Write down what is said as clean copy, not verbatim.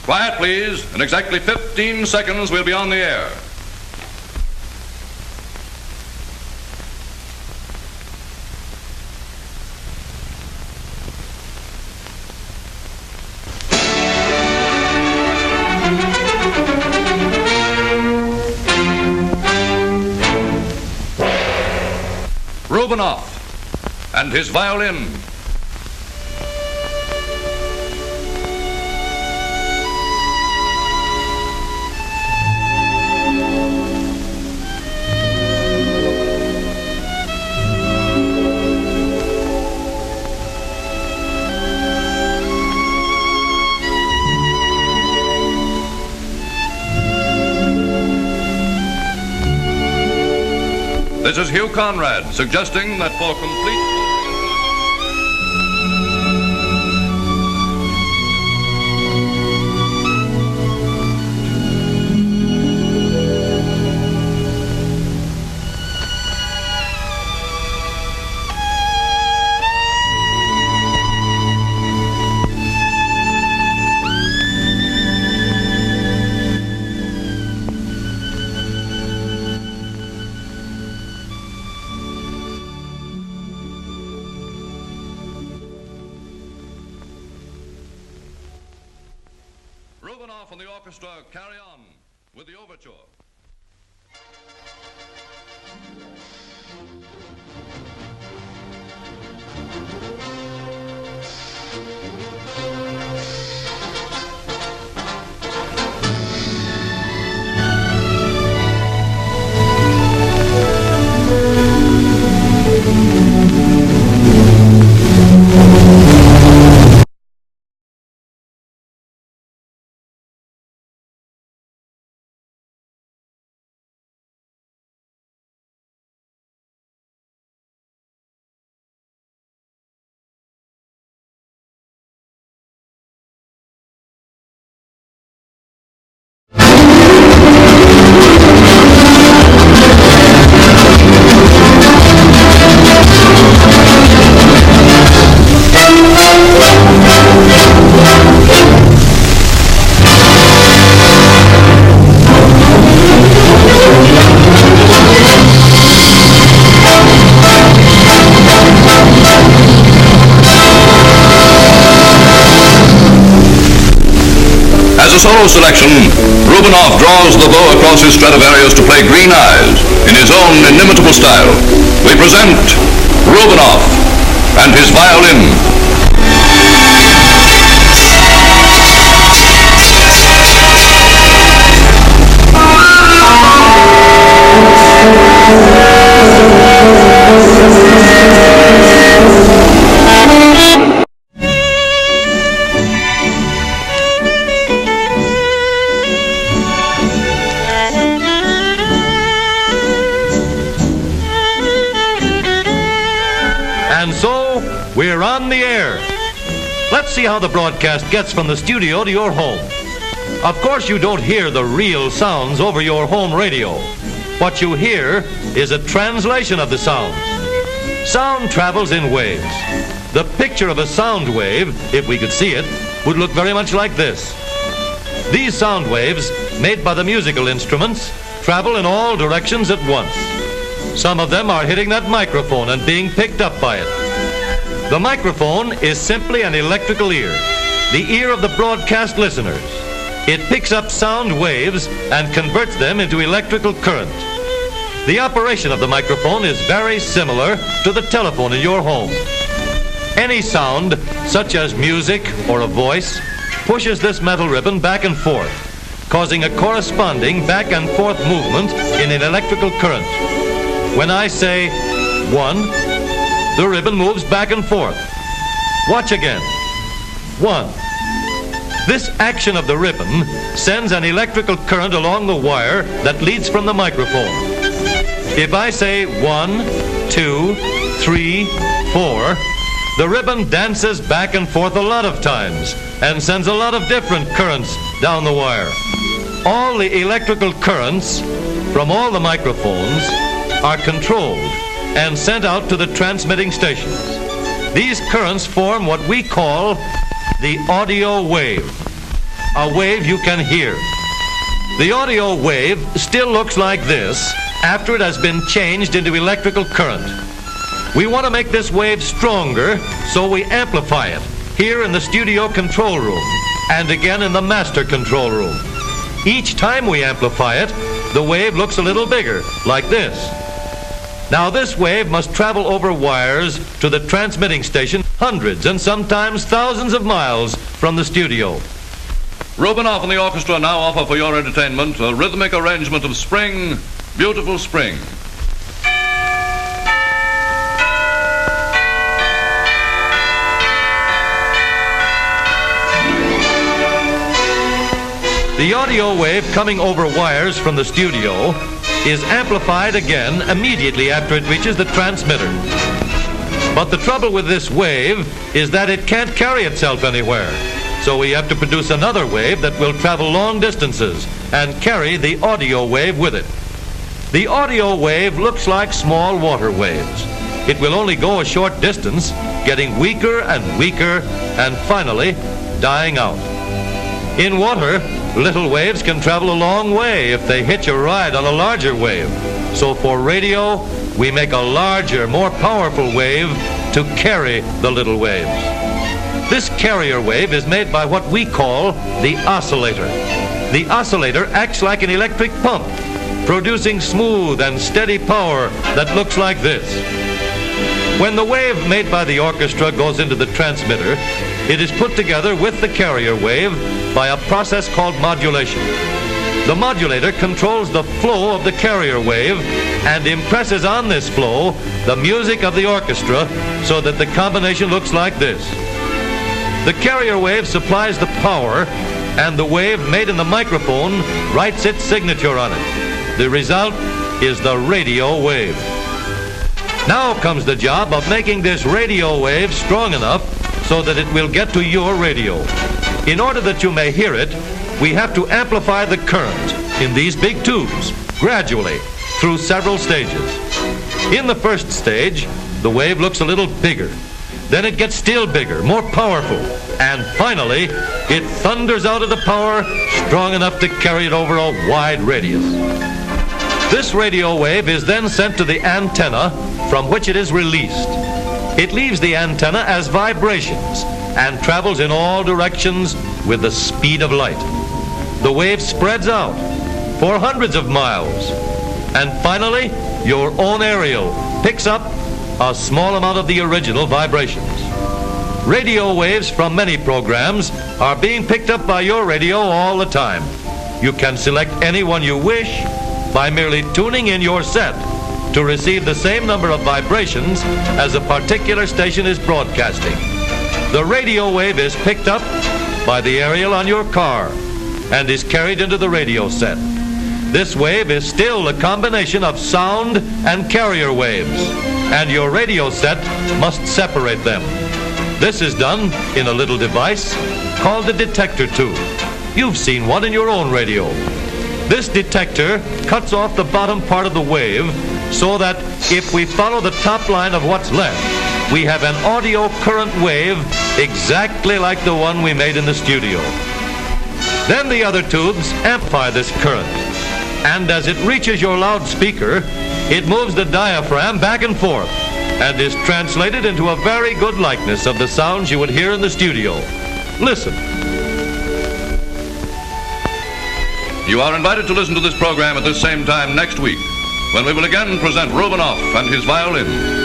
Quiet, please. In exactly 15 seconds, we'll be on the air. Rubinoff and his violin. This is Hugh Conrad suggesting that for complete... Rubinoff and the orchestra carry on with the overture. As a solo selection, Rubinoff draws the bow across his Stradivarius to play Green Eyes in his own inimitable style. We present Rubinoff and his violin. And so, we're on the air. Let's see how the broadcast gets from the studio to your home. Of course, you don't hear the real sounds over your home radio. What you hear is a translation of the sounds. Sound travels in waves. The picture of a sound wave, if we could see it, would look very much like this. These sound waves, made by the musical instruments, travel in all directions at once. Some of them are hitting that microphone and being picked up by it. The microphone is simply an electrical ear, the ear of the broadcast listeners. It picks up sound waves and converts them into electrical current. The operation of the microphone is very similar to the telephone in your home. Any sound, such as music or a voice, pushes this metal ribbon back and forth, causing a corresponding back and forth movement in an electrical current. When I say 1, the ribbon moves back and forth. Watch again. 1. This action of the ribbon sends an electrical current along the wire that leads from the microphone. If I say 1, 2, 3, 4, the ribbon dances back and forth a lot of times and sends a lot of different currents down the wire. All the electrical currents from all the microphones are controlled and sent out to the transmitting stations. These currents form what we call the audio wave. a wave you can hear. The audio wave still looks like this after it has been changed into electrical current. We want to make this wave stronger, so we amplify it here in the studio control room and again in the master control room. Each time we amplify it, the wave looks a little bigger, like this. Now this wave must travel over wires to the transmitting station hundreds and sometimes thousands of miles from the studio. Rubinoff and the orchestra now offer for your entertainment a rhythmic arrangement of Spring, Beautiful Spring. The audio wave coming over wires from the studio is amplified again immediately after it reaches the transmitter. But the trouble with this wave is that it can't carry itself anywhere. So we have to produce another wave that will travel long distances and carry the audio wave with it. The audio wave looks like small water waves. It will only go a short distance, getting weaker and weaker, and finally dying out. In water, little waves can travel a long way if they hitch a ride on a larger wave. So for radio, we make a larger, more powerful wave to carry the little waves. This carrier wave is made by what we call the oscillator. The oscillator acts like an electric pump, producing smooth and steady power that looks like this. When the wave made by the orchestra goes into the transmitter, it is put together with the carrier wave by a process called modulation. The modulator controls the flow of the carrier wave and impresses on this flow the music of the orchestra so that the combination looks like this. The carrier wave supplies the power, and the wave made in the microphone writes its signature on it. The result is the radio wave. Now comes the job of making this radio wave strong enough so that it will get to your radio. In order that you may hear it, we have to amplify the current in these big tubes gradually through several stages. In the first stage, the wave looks a little bigger. Then it gets still bigger, more powerful, and finally, it thunders out of the power strong enough to carry it over a wide radius. This radio wave is then sent to the antenna from which it is released. It leaves the antenna as vibrations and travels in all directions with the speed of light. The wave spreads out for hundreds of miles, and finally, your own aerial picks up a small amount of the original vibrations. Radio waves from many programs are being picked up by your radio all the time. You can select any one you wish by merely tuning in your set to receive the same number of vibrations as a particular station is broadcasting. The radio wave is picked up by the aerial on your car and is carried into the radio set. This wave is still a combination of sound and carrier waves, and your radio set must separate them. This is done in a little device called a detector tube. You've seen one in your own radio. This detector cuts off the bottom part of the wave so that if we follow the top line of what's left, we have an audio current wave exactly like the one we made in the studio. Then the other tubes amplify this current, and as it reaches your loudspeaker, it moves the diaphragm back and forth and is translated into a very good likeness of the sounds you would hear in the studio. Listen. You are invited to listen to this program at this same time next week, when we will again present Rubinoff and his violin.